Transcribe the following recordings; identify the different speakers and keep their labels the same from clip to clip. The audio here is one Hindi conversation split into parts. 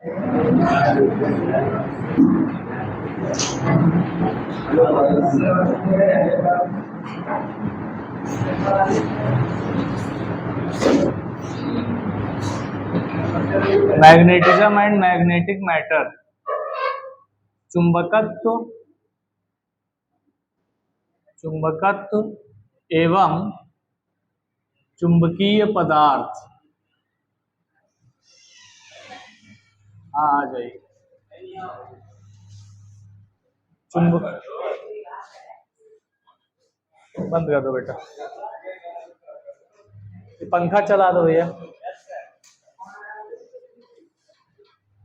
Speaker 1: मैग्नेटिज्म एंड मैग्नेटिक मैटर, चुंबकत्व एवं चुंबकीय पदार्थ। हाँ आ जाइए। चुंबक बंद कर दो बेटा, पंखा चला दो भैया।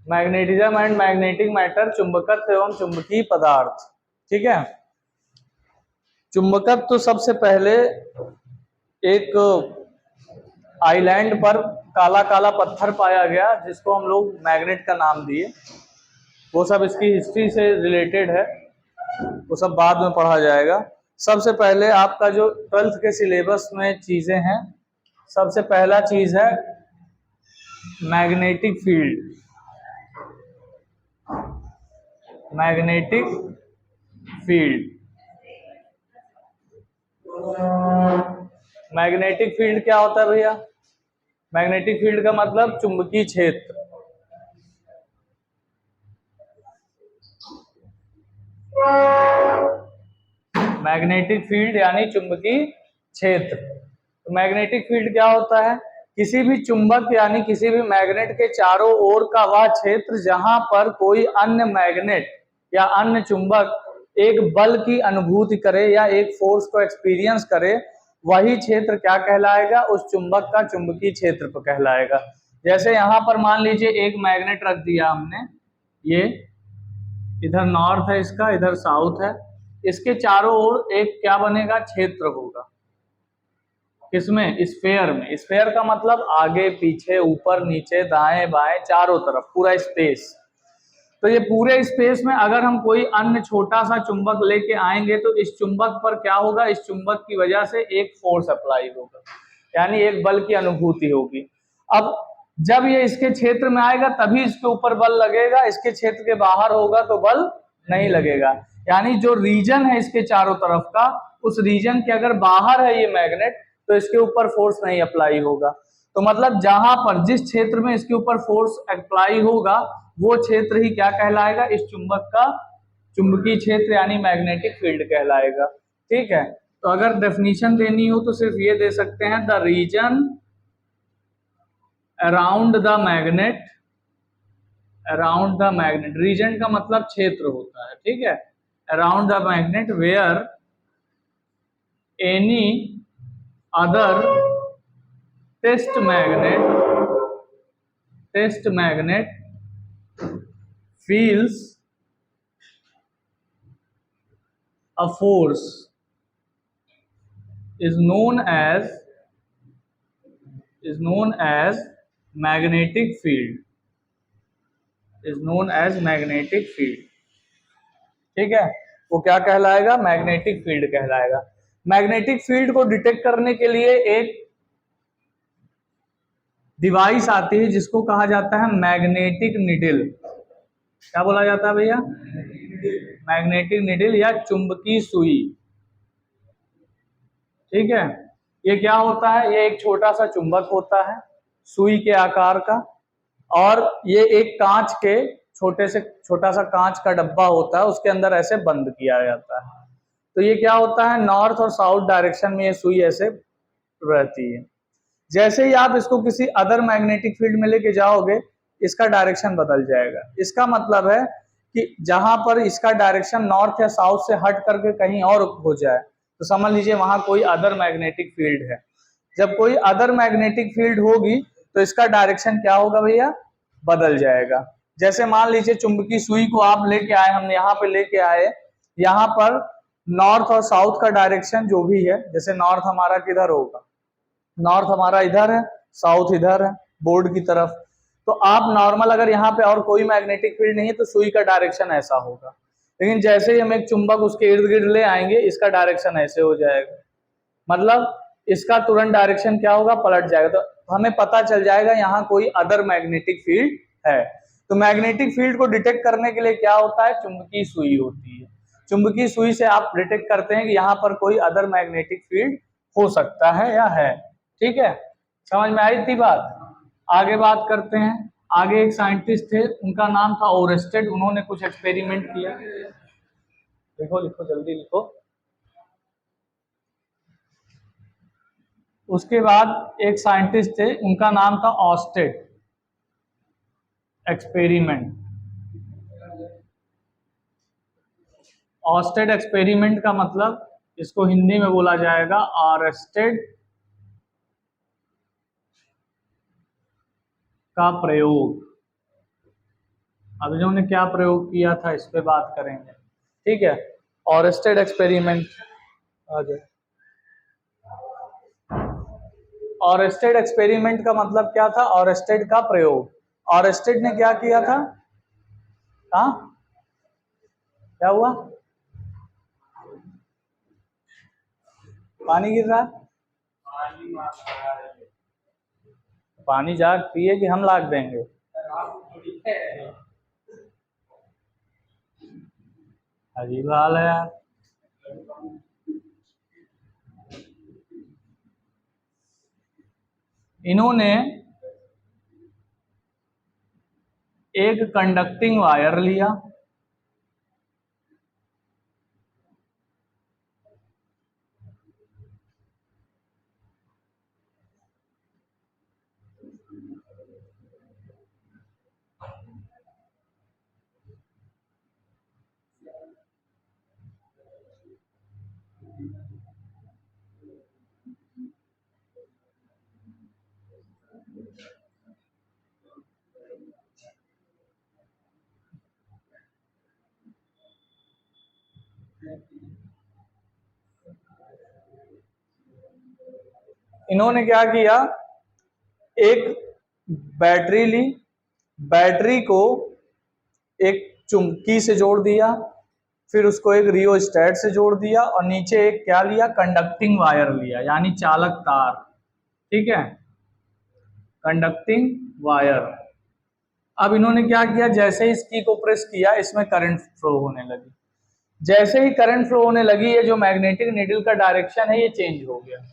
Speaker 1: मैग्नेटिज्म एंड मैग्नेटिक मैटर, चुंबकत्व एवं चुंबकीय पदार्थ। ठीक है, चुंबकत्व तो सबसे पहले एक आइलैंड पर काला काला पत्थर पाया गया जिसको हम लोग मैग्नेट का नाम दिए। वो सब इसकी हिस्ट्री से रिलेटेड है, वो सब बाद में पढ़ा जाएगा। सबसे पहले आपका जो 12th के सिलेबस में चीजें हैं, सबसे पहला चीज है magnetic field. Magnetic field, magnetic field क्या होता है भैया? मैग्नेटिक फील्ड का मतलब चुंबकीय क्षेत्र। मैग्नेटिक फील्ड यानी चुंबकीय क्षेत्र। तो मैग्नेटिक फील्ड क्या होता है? किसी भी चुंबक यानी किसी भी मैग्नेट के चारों ओर का वह क्षेत्र जहां पर कोई अन्य मैग्नेट या अन्य चुंबक एक बल की अनुभूति करे या एक फोर्स को एक्सपीरियंस करे, वही क्षेत्र क्या कहलाएगा? उस चुंबक का चुंबकीय क्षेत्र पर कहलाएगा। जैसे यहां पर मान लीजिए एक मैग्नेट रख दिया हमने, ये इधर नॉर्थ है इसका, इधर साउथ है, इसके चारों ओर एक क्या बनेगा? क्षेत्र होगा। किसमें? स्फेयर में। स्फेयर का मतलब आगे पीछे ऊपर नीचे दाएं बाएं चारों तरफ पूरा स्पेस। तो ये पूरे स्पेस में अगर हम कोई अन्य छोटा सा चुंबक लेके आएंगे तो इस चुंबक पर क्या होगा? इस चुंबक की वजह से एक फोर्स अप्लाई होगा, यानी एक बल की अनुभूति होगी। अब जब ये इसके क्षेत्र में आएगा तभी इसके ऊपर बल लगेगा, इसके क्षेत्र के बाहर होगा तो बल नहीं लगेगा। यानी जो रीजन है इसके चारों तरफ का, उस रीजन के अगर बाहर है ये मैग्नेट तो इसके ऊपर फोर्स नहीं अप्लाई होगा। तो मतलब जहां पर जिस क्षेत्र में इसके ऊपर फोर्स अप्लाई होगा वो क्षेत्र ही क्या कहलाएगा? इस चुंबक का चुंबकीय क्षेत्र यानी मैग्नेटिक फील्ड कहलाएगा। ठीक है, तो अगर डेफिनेशन देनी हो तो सिर्फ ये दे सकते हैं, the region around the magnet. Around the magnet, region का मतलब क्षेत्र होता है। ठीक है, around the magnet where any other test magnet feels a force is known as magnetic field, is known as magnetic field। ठीक है, वो क्या कहलाएगा? मैग्नेटिक फील्ड कहलाएगा। मैग्नेटिक फील्ड को डिटेक्ट करने के लिए एक डिवाइस आती है जिसको कहा जाता है मैग्नेटिक निडल। क्या बोला जाता है भैया? मैग्नेटिक निडल या चुंबकीय सुई। ठीक है, ये क्या होता है? ये एक छोटा सा चुंबक होता है सुई के आकार का, और ये एक कांच के छोटा सा कांच का डब्बा होता है, उसके अंदर ऐसे बंद किया जाता है। तो ये क्या होता है? नॉर्थ और साउथ डायरेक्शन में ये सुई ऐसे रहती है। जैसे ही आप इसको किसी अदर मैग्नेटिक फील्ड में लेके जाओगे, इसका डायरेक्शन बदल जाएगा। इसका मतलब है कि जहां पर इसका डायरेक्शन नॉर्थ या साउथ से हट करके कहीं और हो जाए तो समझ लीजिए वहां कोई अदर मैग्नेटिक फील्ड है। जब कोई अदर मैग्नेटिक फील्ड होगी तो इसका डायरेक्शन क्या होगा भैया? बदल जाएगा। जैसे मान लीजिए चुंबकीय सुई को आप लेके आए, हम यहाँ पे लेके आए, यहाँ पर नॉर्थ और साउथ का डायरेक्शन जो भी है, जैसे नॉर्थ हमारा किधर होगा? नॉर्थ हमारा इधर है, साउथ इधर है बोर्ड की तरफ। तो आप नॉर्मल अगर यहाँ पे और कोई मैग्नेटिक फील्ड नहीं है तो सुई का डायरेक्शन ऐसा होगा, लेकिन जैसे ही हम एक चुंबक उसके इर्द गिर्द ले आएंगे इसका डायरेक्शन ऐसे हो जाएगा, मतलब इसका तुरंत डायरेक्शन क्या होगा? पलट जाएगा। तो हमें पता चल जाएगा यहाँ कोई अदर मैग्नेटिक फील्ड है। तो मैग्नेटिक फील्ड को डिटेक्ट करने के लिए क्या होता है, चुंबकीय सुई होती है। चुंबकीय सुई से आप डिटेक्ट करते हैं कि यहाँ पर कोई अदर मैग्नेटिक फील्ड हो सकता है या है। ठीक है, समझ में आई थी बात। आगे बात करते हैं। आगे एक साइंटिस्ट थे, उनका नाम था ओरेस्टेड। उन्होंने कुछ एक्सपेरिमेंट किया। लिखो लिखो जल्दी लिखो। उसके बाद एक साइंटिस्ट थे, उनका नाम था ऑस्टेड एक्सपेरिमेंट। ऑस्टेड एक्सपेरिमेंट का मतलब इसको हिंदी में बोला जाएगा ऑरेस्टेड का प्रयोग। अब इन्होंने क्या प्रयोग किया था इस पे बात करेंगे। ठीक है, ऑरेस्टेड एक्सपेरिमेंट आ जाए। ऑरेस्टेड एक्सपेरिमेंट का मतलब क्या था, ऑरेस्टेड का प्रयोग। ऑरेस्टेड ने क्या किया था, हाँ क्या हुआ, पानी गिर रहा है, पानी जाग पिए कि हम लाग देंगे। अजीब हाल है यार। इन्होंने एक कंडक्टिंग वायर लिया, इन्होंने क्या किया, एक बैटरी ली, बैटरी को एक चुंबकी से जोड़ दिया, फिर उसको एक रियोस्टेट से जोड़ दिया, और नीचे एक क्या लिया, कंडक्टिंग वायर लिया, यानी चालक तार। ठीक है, कंडक्टिंग वायर। अब इन्होंने क्या किया, जैसे ही इसकी को प्रेस किया, इसमें करंट फ्लो होने लगी। जैसे ही करंट फ्लो होने लगी, ये जो मैग्नेटिक नीडल का डायरेक्शन है ये चेंज हो गया।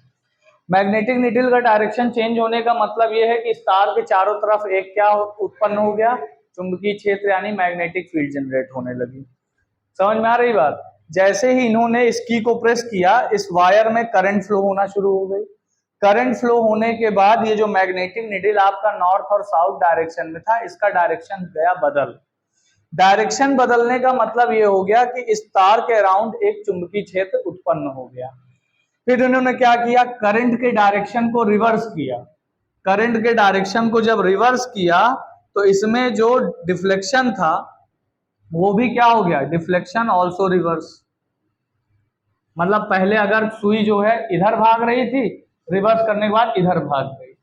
Speaker 1: मैग्नेटिक नीडल का डायरेक्शन चेंज होने का मतलब ये है कि इस तार के चारों तरफ एक क्या उत्पन्न हो गया, चुंबकीय क्षेत्र यानी मैग्नेटिक फील्ड जनरेट होने लगी। समझ में आ रही बात। जैसे ही इन्होंने इस की को प्रेस किया, इस वायर में करंट फ्लो होना शुरू हो गई। करंट फ्लो होने के बाद ये जो मैग्नेटिक नीडल आपका नॉर्थ और साउथ डायरेक्शन में था, इसका डायरेक्शन गया बदल। डायरेक्शन बदलने का मतलब ये हो गया कि इस तार के अराउंड एक चुंबकीय क्षेत्र उत्पन्न हो गया। फिर उन्होंने क्या किया, करंट के डायरेक्शन को रिवर्स किया। करंट के डायरेक्शन को जब रिवर्स किया तो इसमें जो डिफ्लेक्शन था वो भी क्या हो गया, डिफ्लेक्शन ऑल्सो रिवर्स। मतलब पहले अगर सुई जो है इधर भाग रही थी, रिवर्स करने के बाद इधर भाग गई।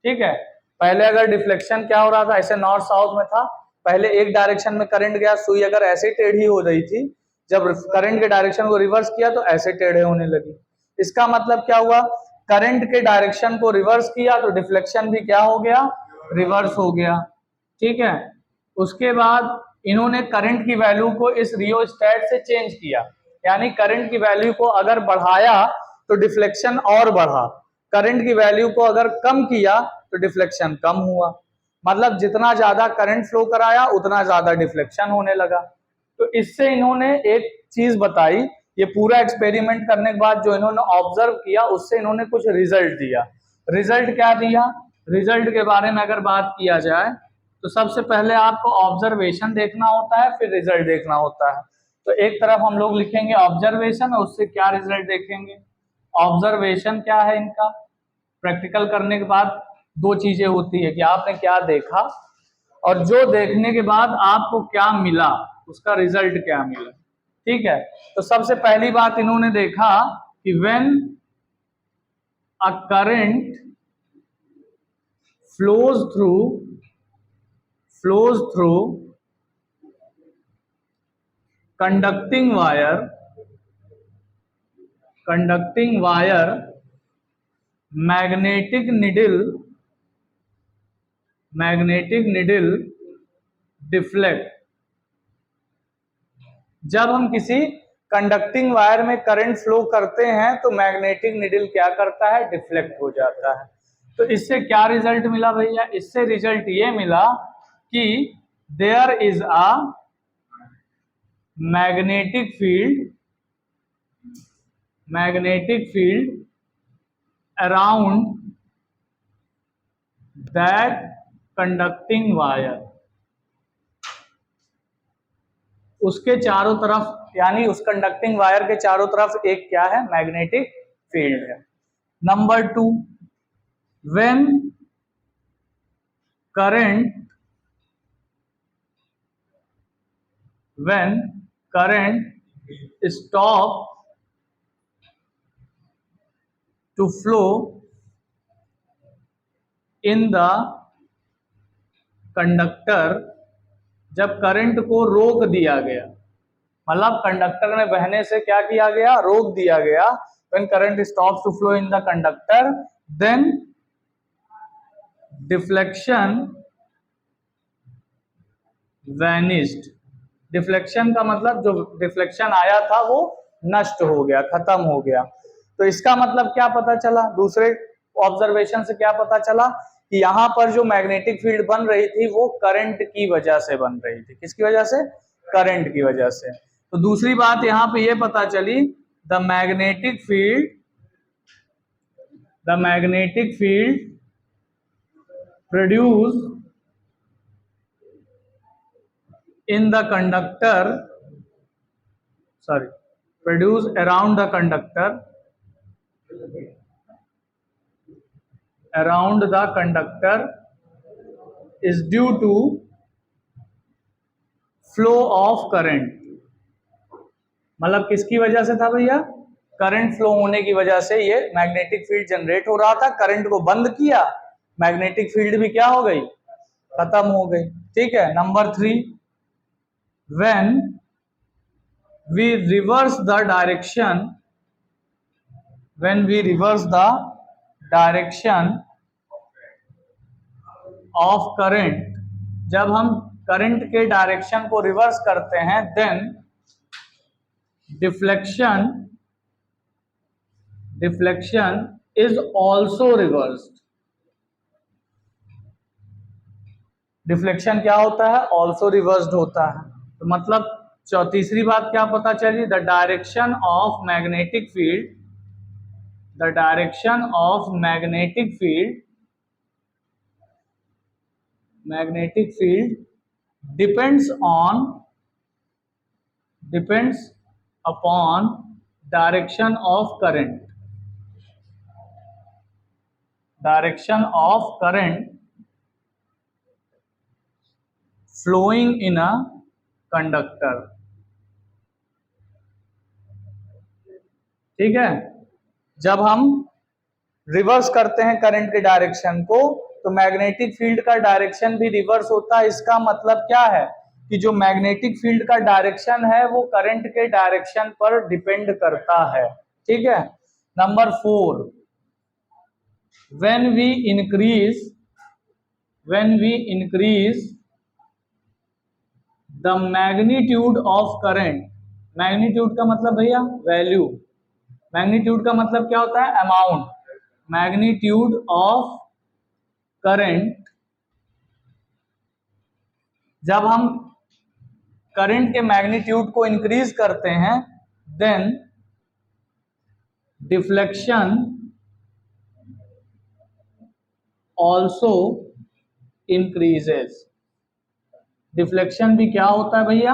Speaker 1: ठीक है, पहले अगर डिफ्लेक्शन क्या हो रहा था, ऐसे नॉर्थ साउथ में था, पहले एक डायरेक्शन में करंट गया, सुई अगर ऐसे टेढ़ी हो रही थी, जब करंट के डायरेक्शन को रिवर्स किया तो ऐसे टेढ़े होने लगी। इसका मतलब क्या हुआ, करंट के डायरेक्शन को रिवर्स किया तो डिफ्लेक्शन भी क्या हो गया, रिवर्स हो गया। ठीक है, उसके बाद इन्होंने करंट की वैल्यू को इस रियोस्टेट से चेंज किया, यानी करंट की वैल्यू को अगर बढ़ाया तो डिफ्लेक्शन और बढ़ा, करंट की वैल्यू को अगर कम किया तो डिफ्लेक्शन कम हुआ। मतलब जितना ज्यादा करंट फ्लो कराया उतना ज्यादा डिफ्लेक्शन होने लगा। तो इससे इन्होंने एक चीज बताई, ये पूरा एक्सपेरिमेंट करने के बाद जो इन्होंने ऑब्जर्व किया उससे इन्होंने कुछ रिजल्ट दिया। रिजल्ट क्या दिया, रिजल्ट के बारे में अगर बात किया जाए तो सबसे पहले आपको ऑब्जर्वेशन देखना होता है, फिर रिजल्ट देखना होता है। तो एक तरफ हम लोग लिखेंगे ऑब्जर्वेशन और उससे क्या रिजल्ट देखेंगे। ऑब्जर्वेशन क्या है इनका, प्रैक्टिकल करने के बाद दो चीजें होती है कि आपने क्या देखा और जो देखने के बाद आपको क्या मिला, उसका रिजल्ट क्या मिला। ठीक है, तो सबसे पहली बात इन्होंने देखा कि when a current flows through conducting wire magnetic needle deflect. जब हम किसी कंडक्टिंग वायर में करंट फ्लो करते हैं तो मैग्नेटिक नीडल क्या करता है, डिफ्लेक्ट हो जाता है। तो इससे क्या रिजल्ट मिला भैया, इससे रिजल्ट ये मिला कि there is a magnetic field around that conducting wire. उसके चारों तरफ, यानी उस कंडक्टिंग वायर के चारों तरफ एक क्या है, मैग्नेटिक फील्ड है। Number 2, when current stop to flow in the conductor, जब करंट को रोक दिया गया, मतलब कंडक्टर में बहने से क्या किया गया, रोक दिया गया। when current stops to flow in the conductor then deflection vanished। Deflection का मतलब जो डिफ्लेक्शन आया था वो नष्ट हो गया, खत्म हो गया। तो इसका मतलब क्या पता चला, दूसरे ऑब्जर्वेशन से क्या पता चला कि यहाँ पर जो मैग्नेटिक फील्ड बन रही थी वो करंट की वजह से बन रही थी। किसकी वजह से, करंट की वजह से। तो दूसरी बात यहाँ पे ये पता चली, the magnetic field produce in the conductor, produce around the conductor is due to flow of current। मतलब किसकी वजह से था भैया, करंट फ्लो होने की वजह से ये मैग्नेटिक फील्ड जनरेट हो रहा था। करंट को बंद किया, मैग्नेटिक फील्ड भी क्या हो गई, खत्म हो गई। ठीक है। Number 3, when we reverse the direction of current, जब हम करंट के डायरेक्शन को रिवर्स करते हैं then deflection is also reversed। Deflection क्या होता है, ऑल्सो रिवर्स्ड होता है। तो मतलब तीसरी बात क्या पता चली, the direction of magnetic field depends upon direction of current flowing in a conductor. ठीक है। जब हम रिवर्स करते हैं करंट के डायरेक्शन को तो मैग्नेटिक फील्ड का डायरेक्शन भी रिवर्स होता है। इसका मतलब क्या है कि जो मैग्नेटिक फील्ड का डायरेक्शन है वो करंट के डायरेक्शन पर डिपेंड करता है। ठीक है। Number 4, when we increase the magnitude of current, magnitude का मतलब भैया वैल्यू, मैग्नीट्यूड का मतलब क्या होता है, अमाउंट। मैग्नीट्यूड ऑफ करंट, जब हम करंट के मैग्नीट्यूड को इंक्रीज करते हैं then deflection also increases. Deflection भी क्या होता है भैया,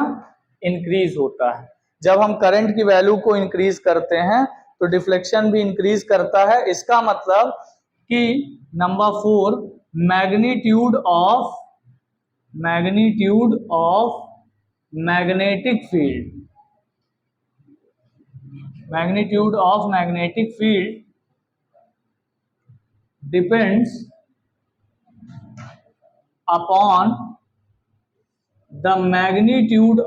Speaker 1: इंक्रीज होता है। जब हम करंट की वैल्यू को इंक्रीज करते हैं तो डिफ्लेक्शन भी इंक्रीज करता है। इसका मतलब कि number 4, magnitude of magnetic field depends upon the magnitude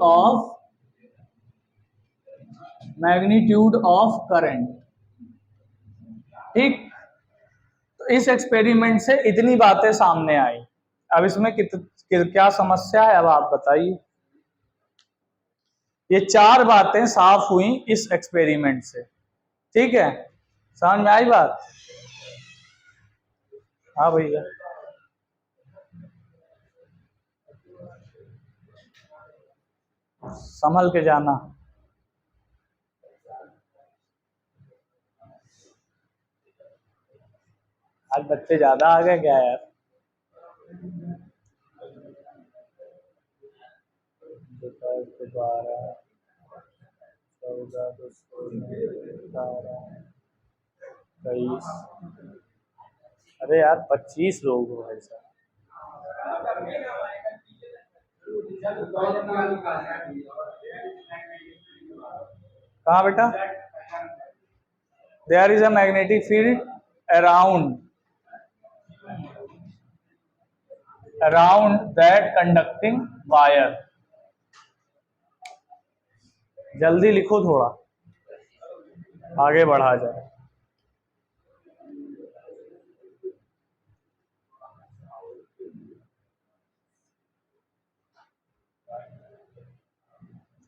Speaker 1: of current. ठीक। तो इस एक्सपेरिमेंट से इतनी बातें सामने आई। अब इसमें क्या समस्या है, अब आप बताइए। ये 4 बातें साफ हुई इस एक्सपेरिमेंट से, ठीक है, समझ में आई बात? हाँ भैया, संभल के जाना। आज बच्चे ज्यादा आ गए क्या यार? दोबारा 14, 18, 23, अरे यार 25 लोग हो भाई साहब। कहाँ बेटा? There is a magnetic field around that conducting wire. जल्दी लिखो थोड़ा, आगे बढ़ा जाए।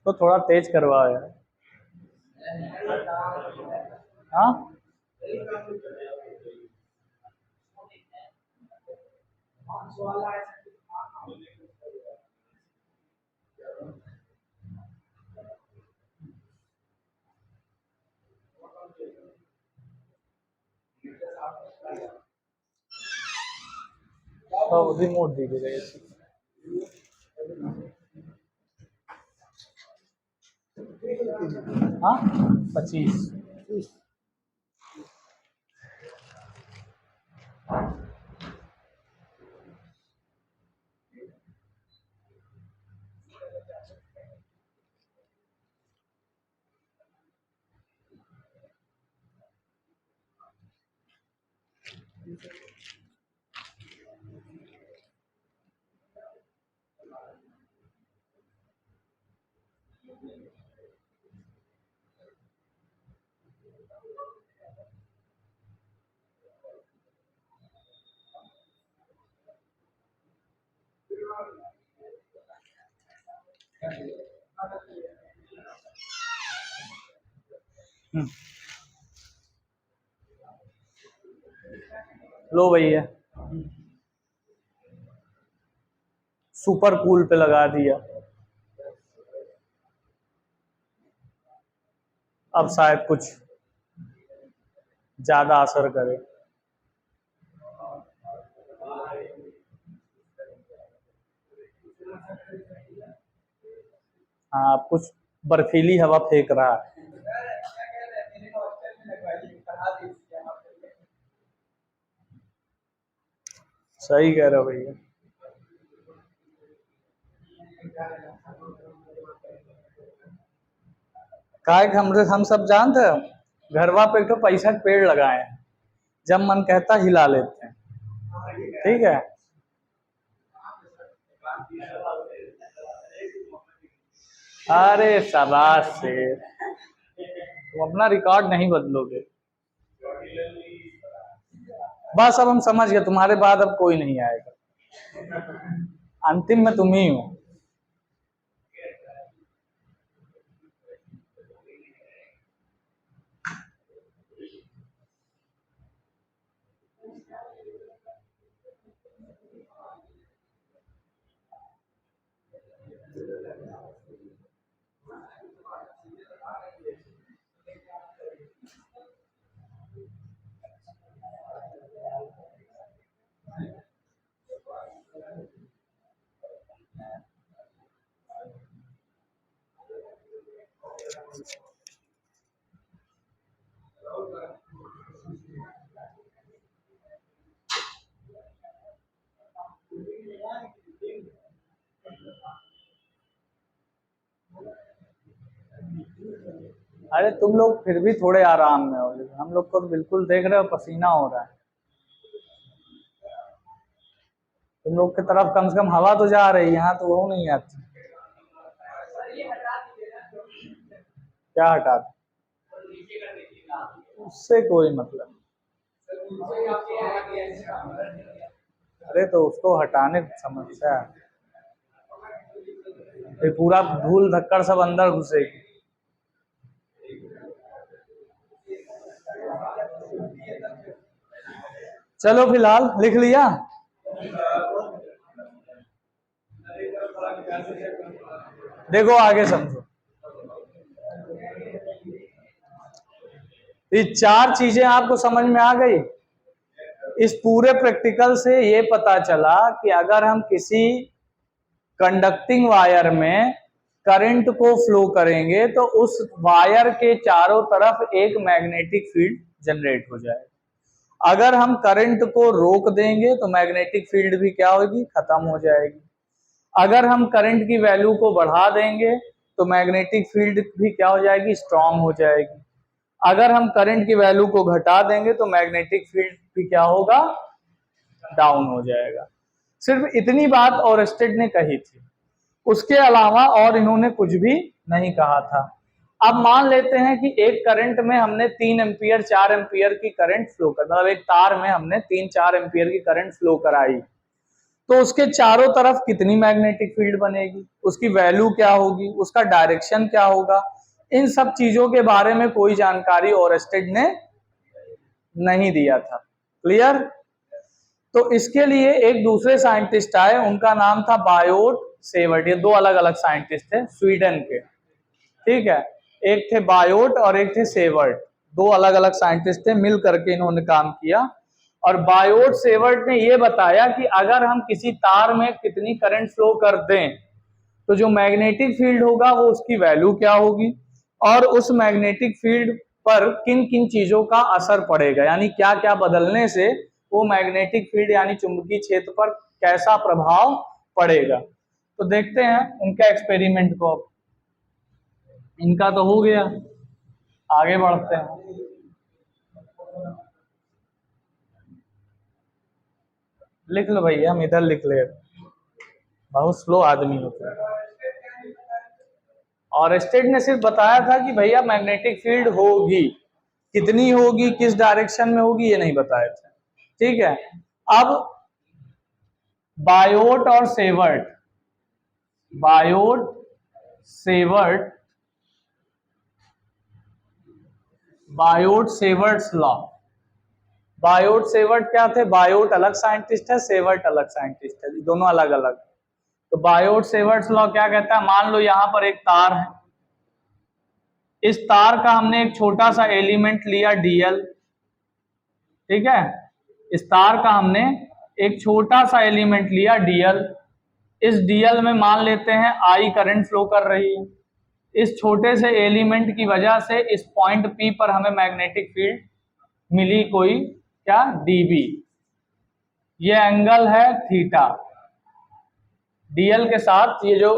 Speaker 1: तो थोड़ा तेज करवाओ यार। हाँ, तो रिमोट दीजिएगा ये। हाँ, 25। लो भैया, सुपर कूल पे लगा दिया। अब शायद कुछ ज्यादा असर करे। हाँ, अब कुछ बर्फीली हवा फेंक रहा है। सही कह रहे हो भैया। काय हम सब जानते हैं, घरवा पे एक तो पैसा के पेड़ लगाए हैं, जब मन कहता हिला लेते हैं, ठीक है। अरे शाबाश से, तुम अपना रिकॉर्ड नहीं बदलोगे। बस अब हम समझ गए, तुम्हारे बाद अब कोई नहीं आएगा, अंतिम में तुम ही हो। अरे तुम लोग फिर भी थोड़े आराम में हो, हम लोग को तो बिल्कुल देख रहे हो पसीना हो रहा है। तुम लोग की तरफ कम से कम हवा तो जा रही है, यहाँ तो वो नहीं आती। क्या हटा दे? उससे कोई मतलब। अरे तो उसको हटाने समस्या है, ये पूरा धूल धक्कड़ सब अंदर घुसेगी। चलो फिलहाल लिख लिया। देखो आगे समझो, ये चार चीजें आपको समझ में आ गई। इस पूरे प्रैक्टिकल से ये पता चला कि अगर हम किसी कंडक्टिंग वायर में करंट को फ्लो करेंगे तो उस वायर के चारों तरफ एक मैग्नेटिक फील्ड जनरेट हो जाएगा। अगर हम करंट को रोक देंगे तो मैग्नेटिक फील्ड भी क्या होगी, खत्म हो जाएगी। अगर हम करंट की वैल्यू को बढ़ा देंगे तो मैग्नेटिक फील्ड भी क्या हो जाएगी, स्ट्रांग हो जाएगी। अगर हम करंट की वैल्यू को घटा देंगे तो मैग्नेटिक फील्ड भी क्या होगा, डाउन हो जाएगा। सिर्फ इतनी बात ओरस्टेड ने कही थी, उसके अलावा और इन्होंने कुछ भी नहीं कहा था। अब मान लेते हैं कि एक करंट में हमने 3 एम्पियर 4 एम्पियर की करंट फ्लो कर, मतलब एक तार में हमने 3-4 एम्पियर की करंट फ्लो कराई, तो उसके चारों तरफ कितनी मैग्नेटिक फील्ड बनेगी, उसकी वैल्यू क्या होगी, उसका डायरेक्शन क्या होगा, इन सब चीजों के बारे में कोई जानकारी ओरस्टेड ने नहीं दिया था। क्लियर? तो इसके लिए एक दूसरे साइंटिस्ट आए, उनका नाम था बायोट सेवर्ट। ये दो अलग अलग साइंटिस्ट थे स्वीडन के, ठीक है। एक थे बायोट और एक थे सेवर्ट, दो अलग अलग साइंटिस्ट थे, मिल करके इन्होंने काम किया। और बायोट सेवर्ट ने ये बताया कि अगर हम किसी तार में कितनी करंट फ्लो कर दें तो जो मैग्नेटिक फील्ड होगा वो उसकी वैल्यू क्या होगी, और उस मैग्नेटिक फील्ड पर किन किन चीजों का असर पड़ेगा, यानी क्या क्या बदलने से वो मैग्नेटिक फील्ड यानी चुंबकीय क्षेत्र पर कैसा प्रभाव पड़ेगा। तो देखते हैं उनका एक्सपेरिमेंट को। इनका तो हो गया, आगे बढ़ते हैं। लिख लो भैया, हम इधर लिख ले, बहुत स्लो आदमी होता है। ओरस्टेड ने सिर्फ बताया था कि भैया मैग्नेटिक फील्ड होगी, कितनी होगी, किस डायरेक्शन में होगी, ये नहीं बताया था, ठीक है। अब बायोट और Savart, Biot Savart, Biot Savart's law. Biot Savart क्या थे, बायोट अलग साइंटिस्ट है, सेवर्ट अलग साइंटिस्ट है, दोनों अलग अलग। तो बायोट सेवर्ट्स लॉ क्या कहता है, मान लो यहां पर एक तार है, इस तार का हमने एक छोटा सा एलिमेंट लिया डीएल, ठीक है। इस तार का हमने एक छोटा सा एलिमेंट लिया डीएल, इस डीएल में मान लेते हैं आई करंट फ्लो कर रही है। इस छोटे से एलिमेंट की वजह से इस पॉइंट पी पर हमें मैग्नेटिक फील्ड मिली, कोई क्या, डीबी। ये एंगल है थीटा, डीएल के साथ ये जो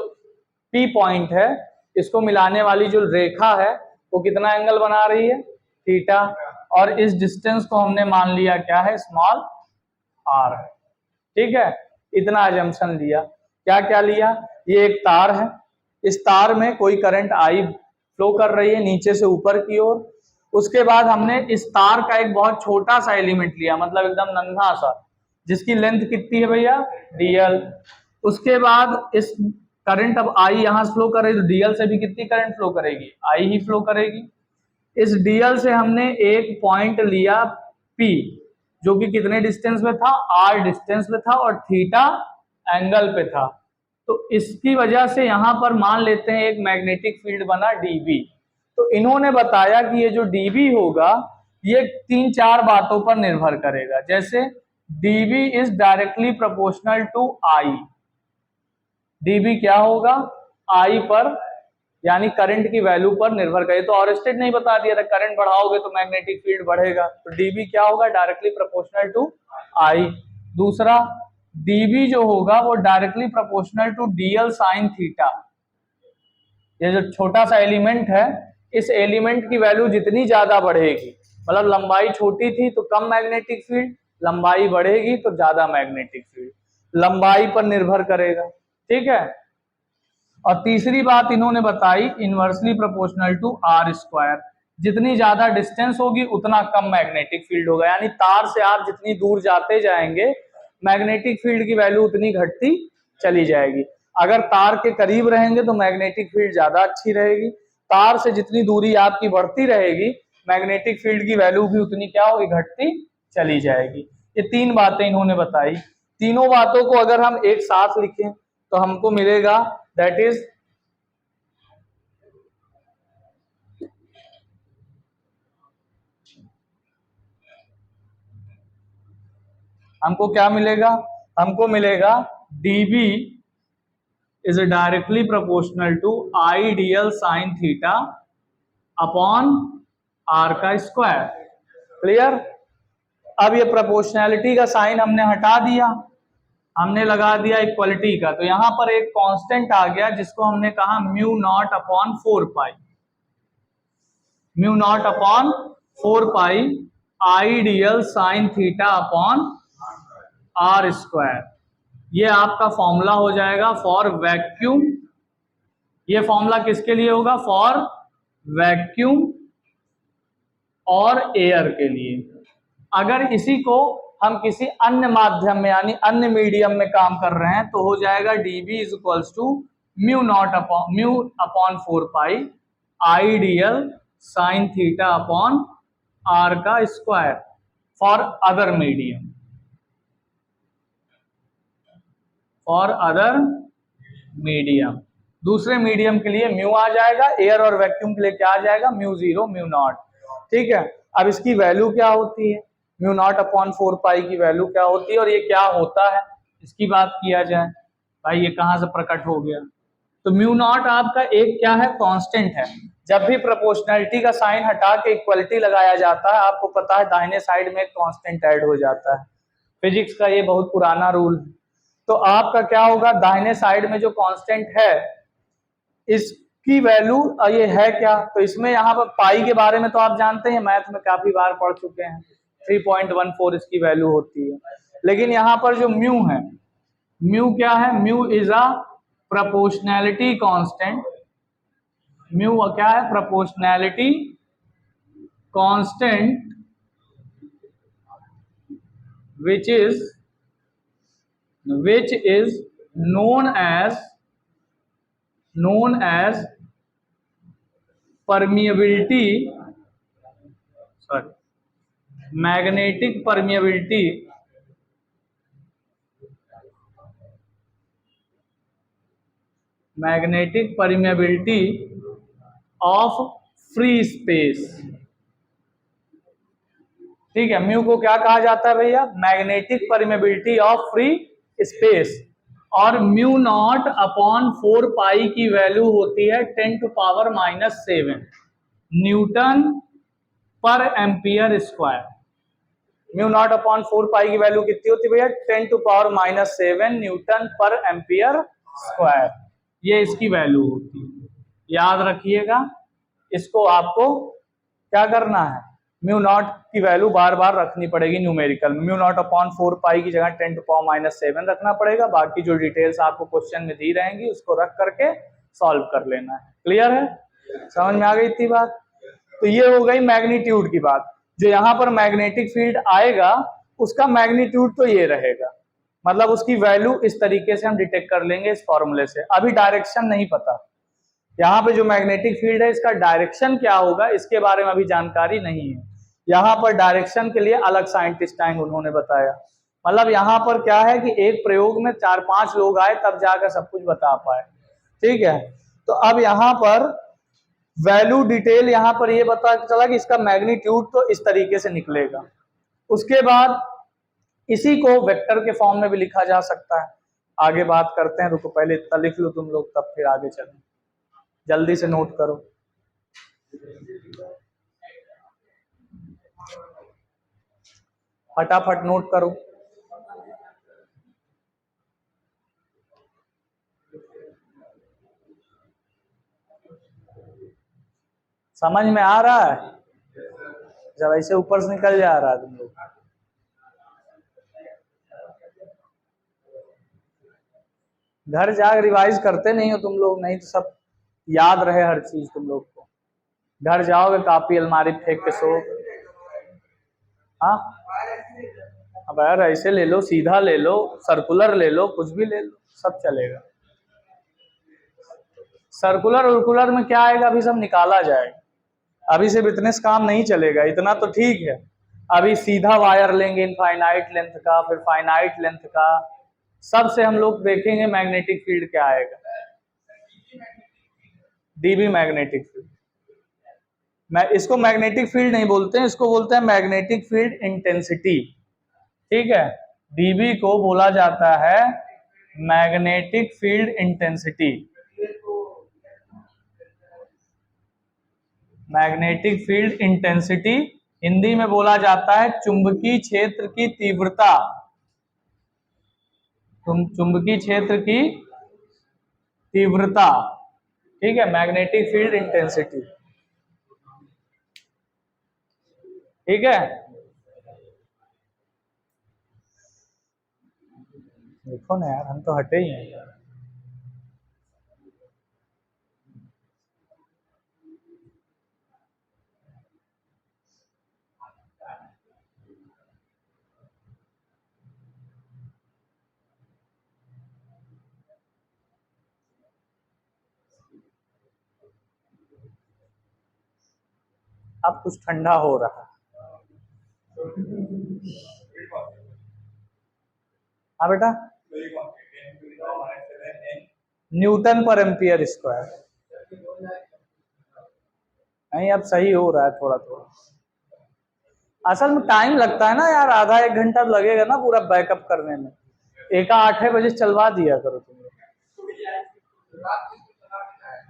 Speaker 1: पी पॉइंट है इसको मिलाने वाली जो रेखा है वो कितना एंगल बना रही है, थीटा। और इस डिस्टेंस को हमने मान लिया क्या है, स्मॉल आर है, ठीक है। इतना अजम्पशन लिया। क्या क्या लिया, ये एक तार है, इस तार में कोई करंट आई फ्लो कर रही है नीचे से ऊपर की ओर। उसके बाद हमने इस तार का एक बहुत छोटा सा एलिमेंट लिया, मतलब एकदम नन्हा सा, जिसकी लेंथ कितनी है भैया, डीएल। उसके बाद इस करंट अब आई यहां फ्लो कर रही है, तो डीएल से भी कितनी करंट फ्लो करेगी, आई ही फ्लो करेगी। इस डीएल से हमने एक पॉइंट लिया पी, जो कि कितने डिस्टेंस में था, आर डिस्टेंस में था और थीटा एंगल पे था। तो इसकी वजह से यहां पर मान लेते हैं एक मैग्नेटिक फील्ड बना डीबी। तो इन्होंने बताया कि ये जो डीबी होगा ये 3-4 बातों पर निर्भर करेगा, जैसे dB is directly proportional to I. DB क्या होगा, आई पर यानी करंट की वैल्यू पर निर्भर करे। तो ओरस्टेड नहीं बता दिया था करंट बढ़ाओगे तो मैग्नेटिक फील्ड बढ़ेगा, तो डीबी क्या होगा, डायरेक्टली प्रोपोर्शनल टू आई। दूसरा, डीबी जो होगा वो directly proportional to dl sine theta. ये जो छोटा सा एलिमेंट है, इस एलिमेंट की वैल्यू जितनी ज्यादा बढ़ेगी, मतलब लंबाई छोटी थी तो कम मैग्नेटिक फील्ड, लंबाई बढ़ेगी तो ज्यादा मैग्नेटिक फील्ड, लंबाई पर निर्भर करेगा, ठीक है। और तीसरी बात इन्होंने बताई, inversely proportional to r square, जितनी ज्यादा डिस्टेंस होगी उतना कम मैग्नेटिक फील्ड होगा, यानी तार से आप जितनी दूर जाते जाएंगे मैग्नेटिक फील्ड की वैल्यू उतनी घटती चली जाएगी। अगर तार के करीब रहेंगे तो मैग्नेटिक फील्ड ज्यादा अच्छी रहेगी, तार से जितनी दूरी आपकी बढ़ती रहेगी मैग्नेटिक फील्ड की वैल्यू भी उतनी क्या होगी, घटती चली जाएगी। ये तीन बातें इन्होंने बताई। तीनों बातों को अगर हम एक साथ लिखें तो हमको मिलेगा दैट इज हमको क्या मिलेगा, हमको मिलेगा dB is directly proportional to I dl sine theta upon r का स्क्वायर। क्लियर। अब ये प्रोपोर्शनैलिटी का साइन हमने हटा दिया, हमने लगा दिया इक्वलिटी का, तो यहां पर एक कांस्टेंट आ गया जिसको हमने कहा mu not upon 4 pi, mu not upon 4 pi ideal sine theta upon r square. ये आपका फॉर्मूला हो जाएगा फॉर वैक्यूम। ये फॉर्मूला किसके लिए होगा, फॉर वैक्यूम और एयर के लिए। अगर इसी को हम किसी अन्य माध्यम में यानी अन्य मीडियम में काम कर रहे हैं तो हो जाएगा dB is equals to mu upon 4 pi ideal sine theta upon r का square for other medium, for other medium. दूसरे मीडियम के लिए म्यू आ जाएगा, एयर और वैक्यूम के लिए क्या आ जाएगा, म्यू 0 म्यू नॉट। ठीक है। अब इसकी वैल्यू क्या होती है, म्यू नॉट अपॉन 4 पाई की वैल्यू क्या होती है और ये क्या होता है, इसकी बात किया जाए। भाई ये कहां से प्रकट हो गया, तो म्यू नॉट आपका एक क्या है, कांस्टेंट है। जब भी प्रोपोर्शनैलिटी का साइन हटा के इक्वलिटी लगाया जाता है, आपको पता है दाहिने साइड में एक कांस्टेंट ऐड हो जाता है। फिजिक्स का ये बहुत पुराना रूल है। तो आपका क्या होगा, दाहिने साइड में जो कांस्टेंट है इसकी वैल्यू ये है क्या, तो इसमें यहाँ पर पाई के बारे में तो आप जानते हैं, मैथ में काफी बार पढ़ चुके हैं, 3.14 इसकी वैल्यू होती है। लेकिन यहाँ पर जो म्यू है, म्यू क्या है, mu is a proportionality constant. Mu क्या है, proportionality constant which is known as permeability, magnetic permeability of free space। ठीक है, म्यू को क्या कहा जाता है भैया, magnetic permeability of free space. और म्यू नॉट अपॉन 4 पाई की वैल्यू होती है 10⁻⁻7 न्यूटन पर ampere square. Mu naught upon 4 पाई की वैल्यू कितनी होती है भैया, 10⁻⁷ न्यूटन पर एम्पियर स्क्वायर। ये इसकी वैल्यू होती है, याद रखिएगा। इसको आपको क्या करना है, म्यू नॉट की वैल्यू बार बार रखनी पड़ेगी न्यूमेरिकल में। म्यू नॉट अपॉन 4 पाई की जगह 10⁻⁷ रखना पड़ेगा, बाकी जो डिटेल्स आपको क्वेश्चन में दी रहेंगी उसको रख करके सॉल्व कर लेना है। क्लियर है, समझ में आ गई इतनी बात। तो ये हो गई मैग्नीट्यूड की बात। जो यहाँ पर मैग्नेटिक फील्ड आएगा उसका मैग्नीट्यूड तो ये रहेगा, मतलब उसकी वैल्यू इस तरीके से हम डिटेक्ट कर लेंगे इस फॉर्मूले से। अभी डायरेक्शन नहीं पता, यहाँ पे जो मैग्नेटिक फील्ड है इसका डायरेक्शन क्या होगा इसके बारे में अभी जानकारी नहीं है। यहाँ पर डायरेक्शन के लिए अलग साइंटिस्ट आएंगे, उन्होंने बताया। मतलब यहाँ पर क्या है कि एक प्रयोग में 4-5 लोग आए तब जाकर सब कुछ बता पाए। ठीक है, तो अब यहाँ पर वैल्यू डिटेल यहाँ पर ये पता चला कि इसका मैग्नीट्यूड तो इस तरीके से निकलेगा। उसके बाद इसी को वेक्टर के फॉर्म में भी लिखा जा सकता है। आगे बात करते हैं, रुको पहले इतना लिख लो तुम लोग तब फिर आगे चलें। जल्दी से नोट करो। फटाफट नोट करो। समझ में आ रहा है, जब ऐसे ऊपर से निकल जा रहा है तुम लोग। घर जाकर रिवाइज करते नहीं हो तुम लोग, नहीं तो सब याद रहे हर चीज तुम लोग को। घर जाओगे कापी अलमारी फेंक के सो। हाँ अब यार ऐसे ले लो, सीधा ले लो, सर्कुलर ले लो, कुछ भी ले लो, सब चलेगा। सर्कुलर उर्कुलर में क्या आएगा अभी सब निकाला जाएगा, अभी से बिजनेस काम नहीं चलेगा, इतना तो ठीक है। अभी सीधा वायर लेंगे इनफाइनाइट लेंथ का, फिर फाइनाइट लेंथ का, सबसे हम लोग देखेंगे मैग्नेटिक फील्ड क्या आएगा। डीबी मैग्नेटिक फील्ड, मैं इसको मैग्नेटिक फील्ड नहीं बोलते हैं, इसको बोलते हैं मैग्नेटिक फील्ड इंटेंसिटी। ठीक है, डीबी को बोला जाता है magnetic field intensity. Magnetic field intensity Hindi में बोला जाता है चुंबकीय क्षेत्र की तीव्रता। चुंबकीय क्षेत्र की तीव्रता, ठीक है, मैग्नेटिक फील्ड इंटेंसिटी। ठीक है, देखो ना यार, हम तो हटे ही हैं। अब कुछ ठंडा हो रहा है। हाँ बेटा, न्यूटन पर एम्पियर स्क्वायर। नहीं, अब सही हो रहा है थोड़ा थोड़ा। असल में टाइम लगता है ना यार, आधा एक घंटा लगेगा ना पूरा बैकअप करने में। एक 8 बजे चलवा दिया करो तुम लोग।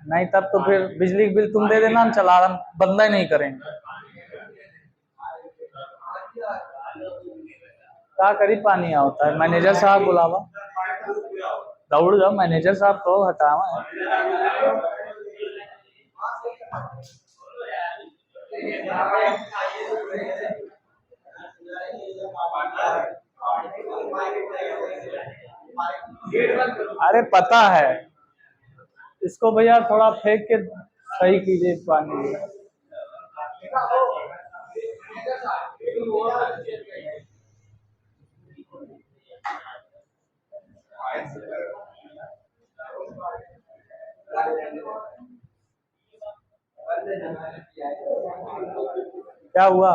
Speaker 1: नहीं तब तो फिर बिजली बिल तुम दे देना, हम चला बंद ही नहीं करेंगे। क्या करी, पानी होता है, मैनेजर साहब बुलावा, दौड़ जाओ, मैनेजर साहब को हटावा है। अरे पता है इसको भैया, थोड़ा फेंक के सही कीजिए पानी। क्या हुआ,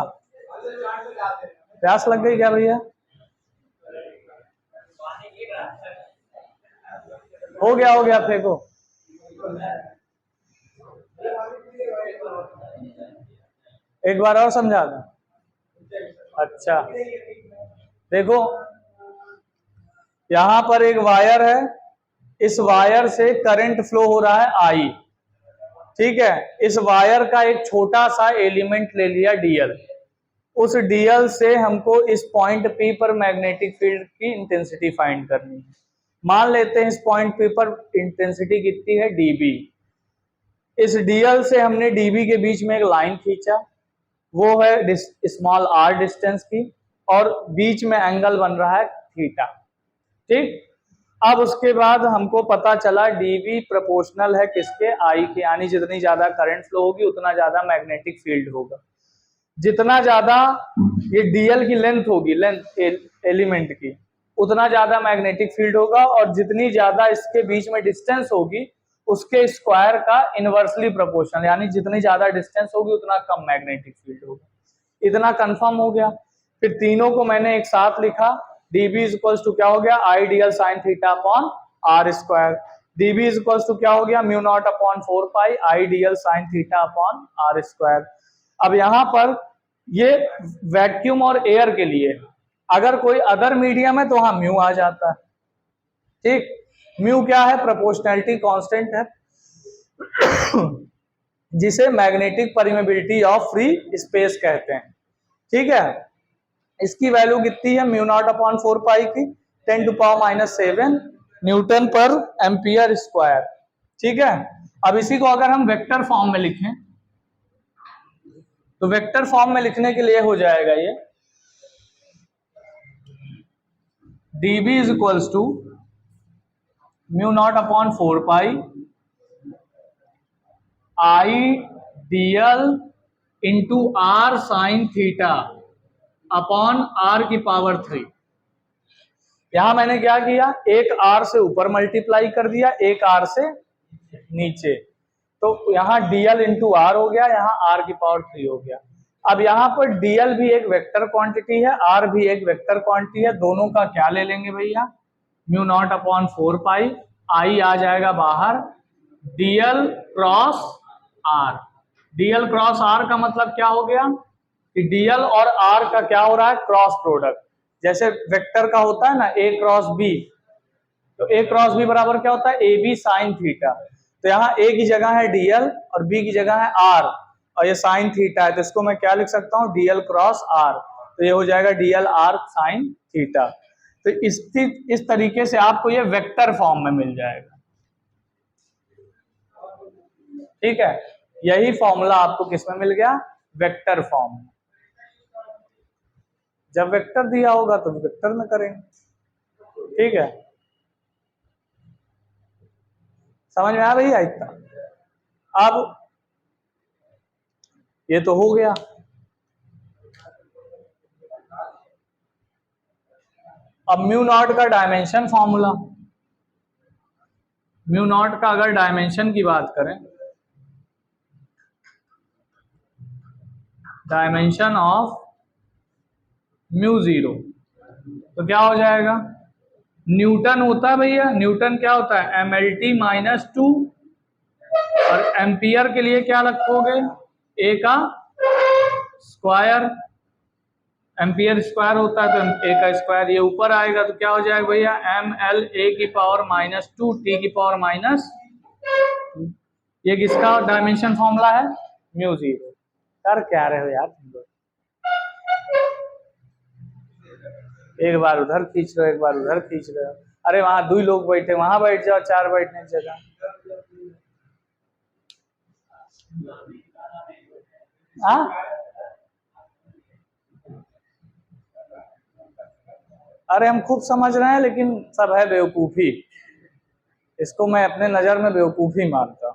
Speaker 1: प्यास लग गई क्या भैया? हो गया फेंको। एक बार और समझा दूं। अच्छा देखो, यहां पर एक वायर है, इस वायर से करंट फ्लो हो रहा है आई। ठीक है, इस वायर का एक छोटा सा एलिमेंट ले लिया डीएल। उस डीएल से हमको इस पॉइंट पी पर मैग्नेटिक फील्ड की इंटेंसिटी फाइंड करनी है। मान लेते हैं इस पॉइंट पी पर इंटेंसिटी कितनी है, डीबी। इस डीएल से हमने डीबी के बीच में एक लाइन खींचा, वो है स्मॉल आर डिस्टेंस की, और बीच में एंगल बन रहा है थीटा। ठीक, अब उसके बाद हमको पता चला डीबी प्रोपोर्शनल है किसके, आई के, यानी जितनी ज्यादा करंट फ्लो होगी उतना ज्यादा मैग्नेटिक फील्ड होगा। जितना ज्यादा ये डीएल की लेंथ होगी, लेंथ एलिमेंट की, उतना ज्यादा मैग्नेटिक फील्ड होगा, और जितनी ज्यादा इसके बीच में डिस्टेंस होगी उसके स्क्वायर का इनवर्सली प्रोपोर्शनल, यानी जितनी ज्यादा डिस्टेंस होगी उतना कम मैग्नेटिक फील्ड होगा। इतना कंफर्म हो गया। फिर तीनों को मैंने एक साथ लिखा, dB इज इक्वल्स टू क्या हो गया, I D L sine theta upon r square. dB is equals to क्या हो गया, mu not upon 4 pi I D L sine theta upon r square. अब यहां पर ये वैक्यूम और एयर के लिए, अगर कोई अदर मीडियम है तो हाँ म्यू आ जाता है। ठीक, म्यू क्या है, प्रोपोर्शनैलिटी कांस्टेंट है, जिसे magnetic permeability of free space कहते हैं। ठीक है, इसकी वैल्यू कितनी है, म्यू नॉट अपॉन 4 पाई की 10⁻⁷ न्यूटन पर एम्पियर स्क्वायर। ठीक है, अब इसी को अगर हम वेक्टर फॉर्म में लिखें तो वेक्टर फॉर्म में लिखने के लिए हो जाएगा ये dB is equals to mu not upon 4 pi I dl into r sine theta upon r की पावर 3। यहां मैंने क्या किया, एक आर से ऊपर मल्टीप्लाई कर दिया, एक आर से नीचे, तो यहाँ dl इंटू आर हो गया, यहाँ r की पावर 3 हो गया। अब यहाँ पर dl भी एक वेक्टर क्वांटिटी है, r भी एक वेक्टर क्वांटिटी है, दोनों का क्या ले लेंगे भैया, म्यू नॉट अपॉन 4 पाई, आई आ जाएगा बाहर, dl cross r। dl cross r का मतलब क्या हो गया कि dl और r का क्या हो रहा है, क्रॉस प्रोडक्ट। जैसे वेक्टर का होता है ना a क्रॉस b, तो a क्रॉस b बराबर क्या होता है, ए बी साइन थीटा। तो यहाँ a की जगह है dl और b की जगह है r, और ये साइन थीटा है, तो इसको मैं क्या लिख सकता हूँ, dl क्रॉस r, तो ये हो जाएगा dl r साइन थीटा। तो इस तरीके से आपको ये वेक्टर फॉर्म में मिल जाएगा, ठीक है। यही फॉर्मूला आपको किसमें मिल गया, वेक्टर फॉर्म में। जब वेक्टर दिया होगा तो वेक्टर में करेंगे, ठीक है। समझ में आया भैया इतना। अब ये तो हो गया, अब म्यू नॉट का डायमेंशन फॉर्मूला, म्यू नॉट का अगर डायमेंशन की बात करें, डायमेंशन ऑफ म्यू जीरो, तो क्या हो जाएगा, न्यूटन होता है भैया, न्यूटन क्या होता है, MLT माइनस 2, और एम्पियर के लिए क्या रखोगे, ए का स्क्वायर, एम्पियर स्क्वायर होता है तो ए का स्क्वायर, ये ऊपर आएगा तो क्या हो जाएगा भैया, ML ए की पावर माइनस 2 टी की पावर माइनस 2। ये किसका डायमेंशन फॉर्मूला है, म्यू जीरो। कर क्या रहे हो यार तुम लोग, एक बार उधर खींच रहे हो, एक बार उधर खींच रहे हो। अरे वहां 2 लोग बैठे, वहां बैठ जाओ, 4 बैठने की जगह। हाँ, अरे हम खूब समझ रहे हैं, लेकिन सब है बेवकूफी, इसको मैं अपने नजर में बेवकूफी मानता हूं।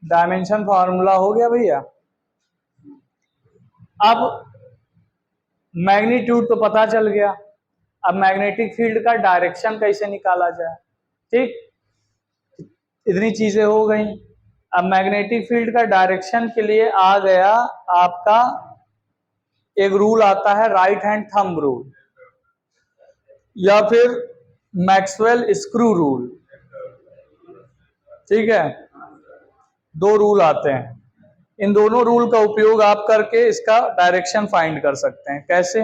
Speaker 1: डायमेंशन फॉर्मूला हो गया भैया। अब मैग्नीट्यूड तो पता चल गया, अब मैग्नेटिक फील्ड का डायरेक्शन कैसे निकाला जाए, ठीक, इतनी चीजें हो गई। अब मैग्नेटिक फील्ड का डायरेक्शन के लिए आ गया आपका एक रूल आता है, राइट हैंड थंब रूल, या फिर मैक्सवेल स्क्रू रूल, ठीक है। 2 रूल आते हैं, इन दोनों रूल का उपयोग आप करके इसका डायरेक्शन फाइंड कर सकते हैं। कैसे,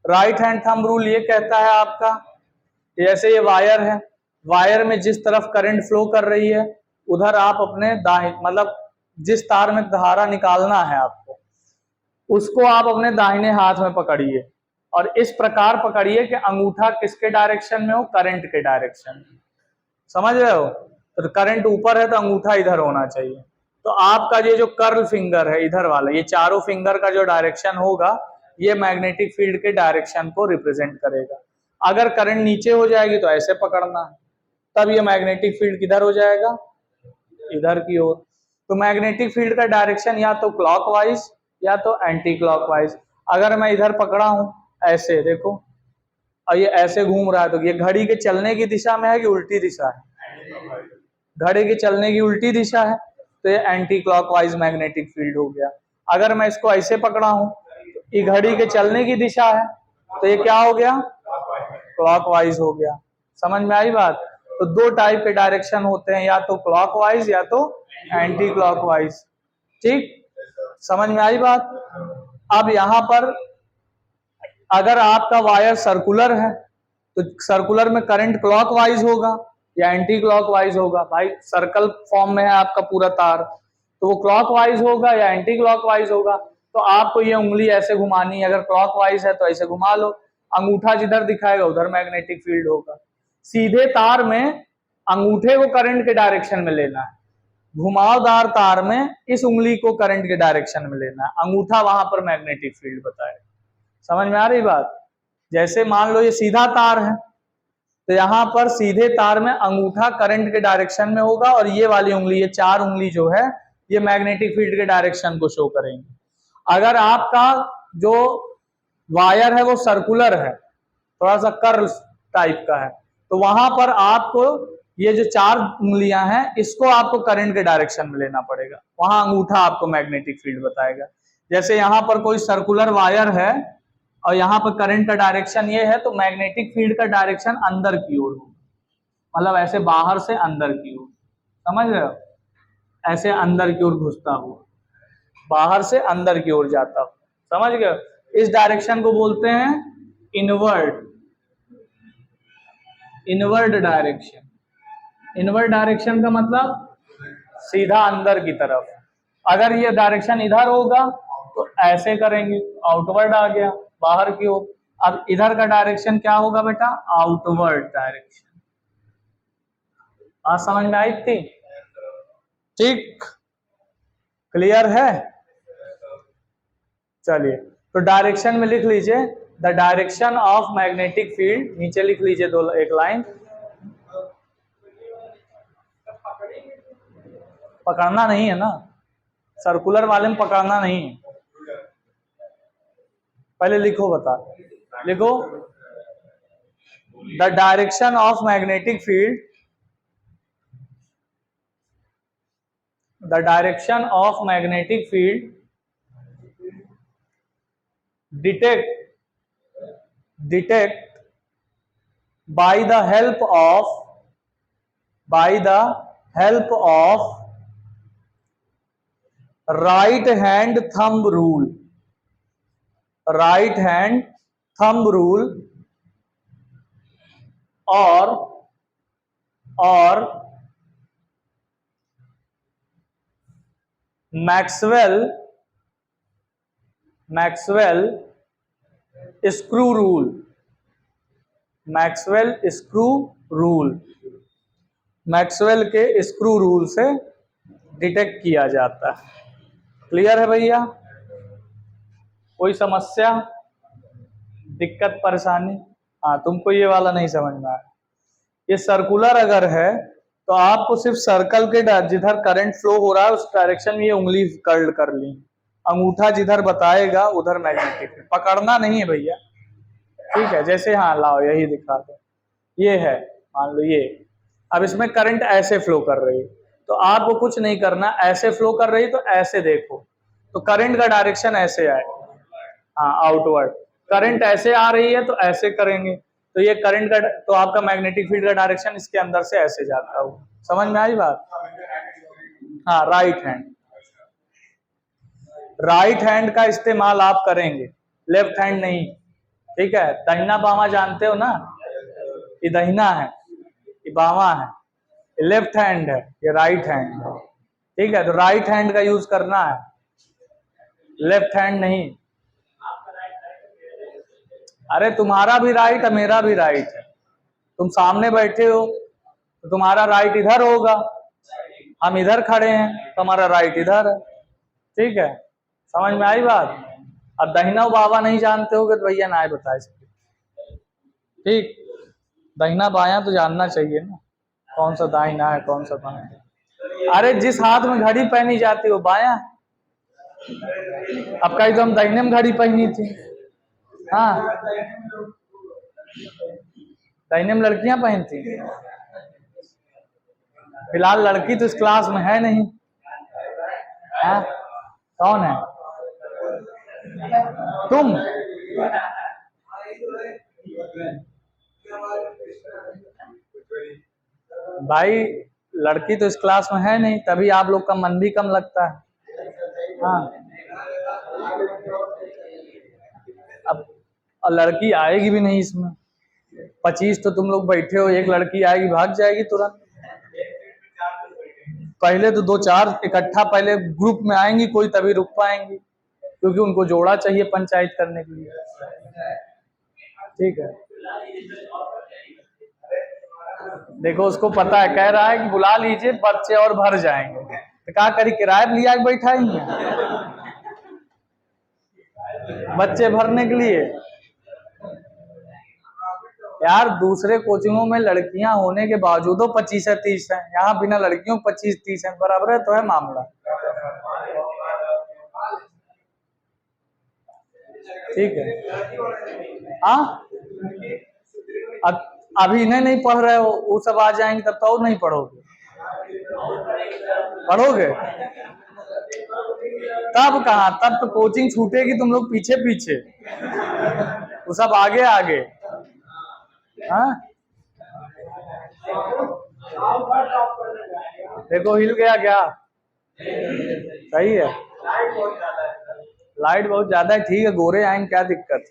Speaker 1: राइट हैंड थंब रूल ये कहता है आपका, जैसे ये वायर है, वायर में जिस तरफ करंट फ्लो कर रही है उधर आप अपने मतलब जिस तार में धारा निकालना है आपको, उसको आप अपने दाहिने हाथ में पकड़िए, और इस प्रकार पकड़िए कि अंगूठा किसके डायरेक्शन में हो, करंट के डायरेक्शन में। समझ रहे हो, तो करंट ऊपर है तो अंगूठा इधर होना चाहिए। तो आपका ये जो कर्ल फिंगर है इधर वाला, ये चारों फिंगर का जो डायरेक्शन होगा, ये मैग्नेटिक फील्ड के डायरेक्शन को रिप्रेजेंट करेगा। अगर करंट नीचे हो जाएगी तो ऐसे पकड़ना है, तब ये मैग्नेटिक फील्ड किधर हो जाएगा, इधर की ओर। तो मैग्नेटिक फील्ड का डायरेक्शन या तो क्लॉकवाइज या तो एंटी क्लॉकवाइज। अगर मैं इधर पकड़ा हूं ऐसे, देखो, और ये ऐसे घूम रहा है, तो ये घड़ी के चलने की दिशा में है कि उल्टी दिशा है, घड़ी के चलने की उल्टी दिशा है, तो ये एंटी क्लॉकवाइज मैग्नेटिक फील्ड हो गया। अगर मैं इसको ऐसे पकड़ा हूं, ये घड़ी के चलने की दिशा है, तो ये क्या हो गया, क्लॉकवाइज हो गया। समझ में आई बात। तो 2 टाइप के डायरेक्शन होते हैं, या तो क्लॉकवाइज या तो एंटी क्लॉकवाइज, ठीक, समझ में आई बात। अब यहां पर अगर आपका वायर सर्कुलर है तो सर्कुलर में करंट क्लॉकवाइज होगा या एंटी क्लॉकवाइज होगा। भाई सर्कल फॉर्म में है आपका पूरा तार, तो वो क्लॉकवाइज होगा या एंटी क्लॉकवाइज होगा। तो आपको ये उंगली ऐसे घुमानी है, अगर क्लॉकवाइज है तो ऐसे घुमा लो, अंगूठा जिधर दिखाएगा उधर मैग्नेटिक फील्ड होगा। सीधे तार में अंगूठे को करंट के डायरेक्शन में लेना है, घुमावदार तार में इस उंगली को करंट के डायरेक्शन में लेना है, अंगूठा वहां पर मैग्नेटिक फील्ड बताएगा। समझ में आ रही बात? जैसे मान लो ये सीधा तार है, तो यहां पर सीधे तार में अंगूठा करंट के डायरेक्शन में होगा और ये वाली उंगली, ये 4 उंगली जो है ये मैग्नेटिक फील्ड के डायरेक्शन को शो करेंगे। अगर आपका जो वायर है वो सर्कुलर है, थोड़ा सा कर्ल टाइप का है, तो वहां पर आपको ये जो 4 उंगलियां हैं इसको आपको करंट के डायरेक्शन में लेना पड़ेगा, वहां अंगूठा आपको मैग्नेटिक फील्ड बताएगा। जैसे यहां पर कोई सर्कुलर वायर है और यहाँ पर करंट का डायरेक्शन ये है, तो मैग्नेटिक फील्ड का डायरेक्शन अंदर की ओर होगा, मतलब ऐसे बाहर से अंदर की ओर, समझ रहे हो? ऐसे अंदर की ओर घुसता हुआ, बाहर से अंदर की ओर जाता हुआ, समझ गए? इस डायरेक्शन को बोलते हैं inward, inward direction. Inward direction का मतलब सीधा अंदर की तरफ। अगर ये डायरेक्शन इधर होगा तो ऐसे करेंगे, आउटवर्ड आ गया, बाहर की ओर। अब इधर का डायरेक्शन क्या होगा बेटा? Outward direction. आज समझ में आई थी? ठीक, क्लियर है? चलिए, तो डायरेक्शन में लिख लीजिए the direction of magnetic field, नीचे लिख लीजिए एक लाइन। पकड़ना नहीं है ना, सर्कुलर वाले में पकड़ना नहीं है, पहले लिखो, बता लिखो। The direction of magnetic field, the direction of magnetic field detect by the help of right hand thumb rule, right hand thumb rule और Maxwell screw rule, Maxwell screw rule, Maxwell के स्क्रू रूल से डिटेक्ट किया जाता है। क्लियर है भैया? कोई समस्या, दिक्कत, परेशानी? हाँ, तुमको ये वाला नहीं समझ में आया। ये सर्कुलर अगर है तो आपको सिर्फ सर्कल के जिधर करंट फ्लो हो रहा है उस डायरेक्शन में ये उंगली कर्ल कर ली, अंगूठा जिधर बताएगा उधर मैग्नेटिक, पकड़ना नहीं है भैया, ठीक है? जैसे हाँ लाओ यही दिखा दो, ये है, मान लो ये, अब इसमें करंट ऐसे फ्लो कर रही है तो आपको कुछ नहीं करना, ऐसे फ्लो कर रही तो ऐसे देखो, तो करंट का डायरेक्शन ऐसे आए, हाँ आउटवर्ड। करंट ऐसे आ रही है तो ऐसे करेंगे, तो ये करंट का, तो आपका मैग्नेटिक फील्ड का डायरेक्शन इसके अंदर से ऐसे जाता हो। समझ में आई बात? हाँ, राइट हैंड, राइट हैंड का इस्तेमाल आप करेंगे, लेफ्ट हैंड नहीं, ठीक है? दाहिना बामा जानते हो ना, ये दाहिना है, ये बामा है, ये लेफ्ट हैंड है, ये राइट हैंड है, ठीक है? तो राइट हैंड का यूज करना है, लेफ्ट हैंड नहीं। अरे तुम्हारा भी राइट है, मेरा भी राइट है, तुम सामने बैठे हो तो तुम्हारा राइट इधर होगा, हम इधर खड़े हैं तो हमारा राइट इधर है, ठीक है? समझ में आई बात? अब दाहिना बाबा नहीं जानते होगे तो भैया ना बताए सकते, ठीक? दाहिना बायां तो जानना चाहिए ना, कौन सा दाहिना है कौन सा बायां है। अरे जिस हाथ में घड़ी पहनी जाती वो बायां है, अब कहीं तो हम दाहिने में घड़ी पहनी थी, हाँ दाहिने में लड़कियां पहनती, फिलहाल लड़की तो इस क्लास में है नहीं, हाँ? कौन है? तुम? भाई लड़की तो इस क्लास में है नहीं, तभी आप लोग का मन भी कम लगता है, हाँ? अब लड़की आएगी भी नहीं इसमें, 25 तो तुम लोग बैठे हो, एक लड़की आएगी भाग जाएगी तुरंत। पहले तो 2-4 इकट्ठा पहले ग्रुप में आएंगी कोई, तभी रुक पाएंगी, क्योंकि उनको जोड़ा चाहिए पंचायत करने के लिए, ठीक है? देखो उसको पता है, कह रहा है कि बुला लीजिए बच्चे और भर जाएंगे, क्या करी, किराए पे लिया के बैठाएंगे बच्चे भरने के लिए? यार दूसरे कोचिंगों में लड़कियां होने के बावजूद 25 है 30 है, यहाँ बिना लड़कियों 25-30 है, बराबर है तो है मामला। ठीक है हाँ, अभी इन्हें नहीं पढ़ रहे हो, वो सब आ जाएंगे तब तो और नहीं पढ़ोगे, पढ़ोगे तब कहाँ, तब तो कोचिंग छूटेगी, तुम लोग पीछे पीछे, वो सब आगे आगे। हाँ देखो हिल गया क्या? सही है, लाइट बहुत ज्यादा है, ठीक है, गोरे आएंगे क्या दिक्कत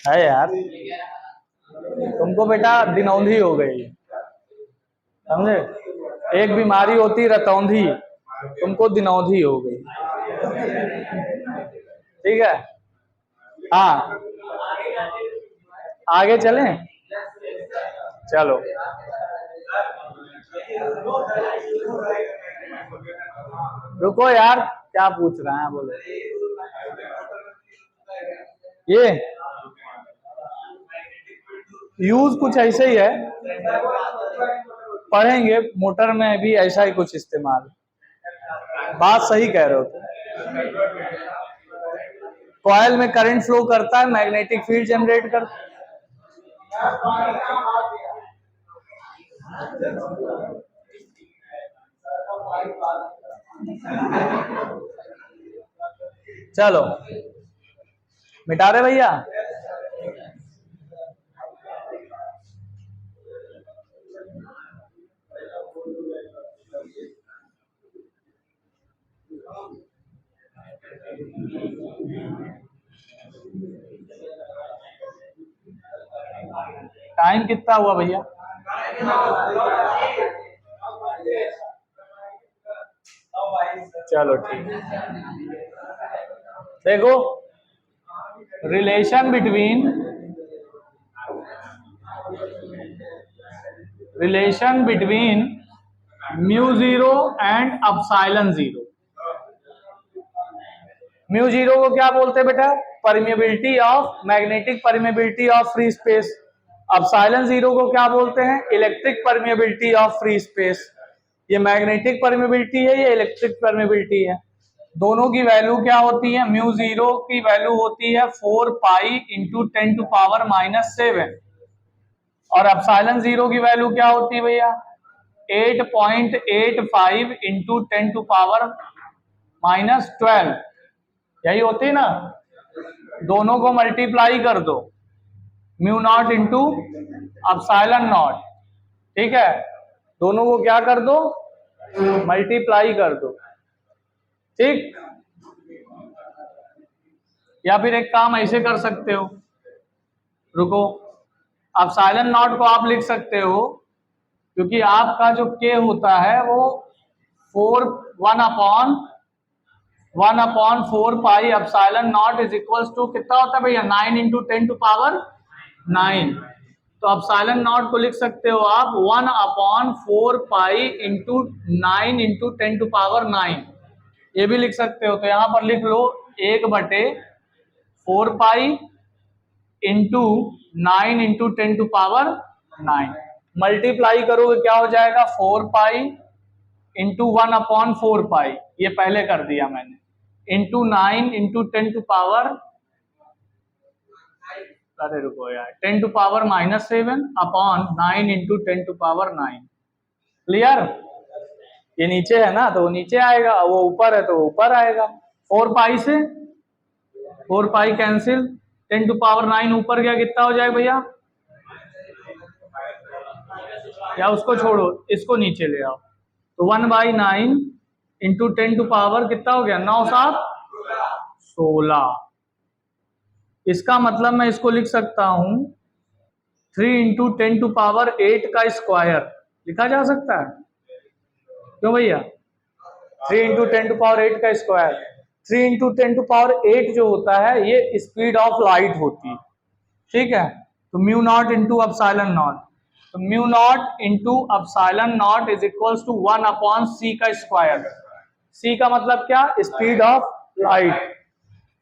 Speaker 1: है यार, तुमको बेटा दिनौंधी हो गई, समझे? एक बीमारी होती रतौंधी, तुमको दिनौंधी हो गई, ठीक है। हाँ आगे चलें, चलो रुको यार, क्या पूछ रहे हैं बोलो। ये यूज कुछ ऐसे ही है, पढ़ेंगे, मोटर में भी ऐसा ही कुछ इस्तेमाल, बात सही कह रहे हो। कॉइल में करंट फ्लो करता है, मैग्नेटिक फील्ड जनरेट करता है। चलो मिटा रहे भैया, टाइम कितना हुआ भैया? चलो ठीक है, देखो relation between mu zero and epsilon zero. Mu zero को क्या बोलते हैं बेटा? Permeability of, magnetic permeability of free space. Epsilon zero को क्या बोलते हैं? Electric permeability of free space. ये मैग्नेटिक परमिएबिलिटी है, ये इलेक्ट्रिक परमिएबिलिटी है। दोनों की वैल्यू क्या होती है? म्यू जीरो की वैल्यू होती है 4 पाई इंटू 10 टू पावर -7, और अपसाइलन जीरो की वैल्यू क्या होती है भैया? 8.85 इंटू 10 टू पावर -12, यही होती है ना। दोनों को मल्टीप्लाई कर दो, mu not into epsilon not, ठीक है, दोनों को क्या कर दो? मल्टीप्लाई कर दो, ठीक। या फिर एक काम ऐसे कर सकते हो, रुको, अपसाइलन नॉट को आप लिख सकते हो, क्योंकि आपका जो के होता है वो 1/4 pi epsilon not is equals to कितना होता है भैया? 9 इंटू 10 टू पावर 9। तो अपसाइलन नॉट को लिख सकते हो आप 1/4 pi into 9 into 10 to power 9, ये भी लिख सकते हो। तो यहां पर लिख लो 1/4 pi into 9 into 10 to power 9, multiply करोगे क्या हो जाएगा? 4 पाई इंटू 1/4 पाई, ये पहले कर दिया मैंने, इंटू 9 इंटू 10 टू पावर, अरे रुको यार, 10 to power -7 upon 9 into 10 to power 9। Clear? ये नीचे है ना तो वो नीचे आएगा, वो ऊपर है तो वो ऊपर आएगा। 4 पाई से 4 पाई कैंसिल, 10 टू पावर 9 ऊपर गया, कितना हो जाएगा भैया? या उसको छोड़ो, इसको नीचे ले आओ, तो 1/9 इंटू 10 टू पावर कितना हो गया? 9×7 16। इसका मतलब मैं इसको लिख सकता हूं 3 इंटू 10 टू पावर 8 का स्क्वायर लिखा जा सकता है, क्यों भैया? 3 इंटू 10 टू पावर 8 का स्क्वायर, 3 इंटू 10 टू पावर 8 जो होता है ये स्पीड ऑफ लाइट होती है, ठीक है। तो mu not into epsilon not, तो mu not into epsilon not is equals to 1 upon c का स्क्वायर। सी का मतलब क्या, स्पीड ऑफ लाइट।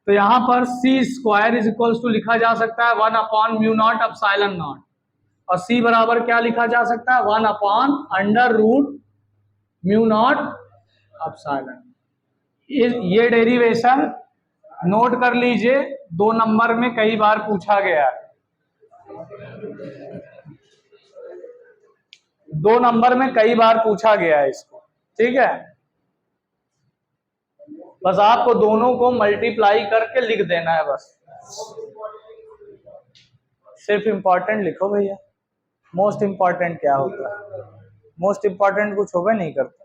Speaker 1: तो यहां पर c square is equals to लिखा जा सकता है 1 upon mu naught epsilon naught, और सी बराबर क्या लिखा जा सकता है 1 upon under root mu naught epsilon. ये डेरिवेशन नोट कर लीजिए, 2 नंबर में कई बार पूछा गया है, 2 नंबर में कई बार पूछा गया है इसको, ठीक है। बस आपको दोनों को मल्टीप्लाई करके लिख देना है, बस सिर्फ इंपॉर्टेंट लिखो भैया। मोस्ट इंपॉर्टेंट क्या होता है, मोस्ट इंपॉर्टेंट कुछ होगा नहीं करता।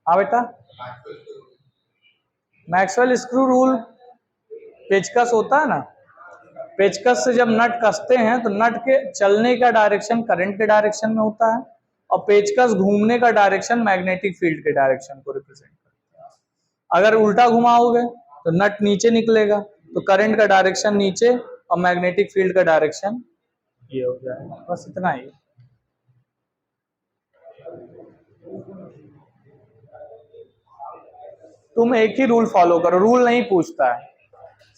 Speaker 1: हाँ बेटा, मैक्सवेल स्क्रू रूल पेचकस होता है ना, पेचकस से जब नट कसते हैं तो नट के चलने का डायरेक्शन करंट के डायरेक्शन में होता है, और पेचकस घूमने का डायरेक्शन मैग्नेटिक फील्ड के डायरेक्शन को रिप्रेजेंट करता है। अगर उल्टा घुमाओगे तो नट नीचे निकलेगा, तो करंट का डायरेक्शन नीचे और मैग्नेटिक फील्ड का डायरेक्शन ये हो जाएगा। बस इतना ही। तुम एक ही रूल फॉलो करो, रूल नहीं पूछता है,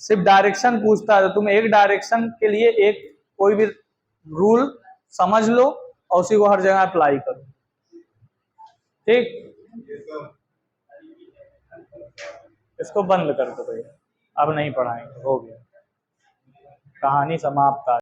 Speaker 1: सिर्फ डायरेक्शन पूछता है। तो तुम एक डायरेक्शन के लिए एक कोई भी रूल समझ लो और उसी को हर जगह अप्लाई करो, ठीक। इसको बंद कर दो भैया, अब नहीं पढ़ाएंगे, हो गया, कहानी समाप्त।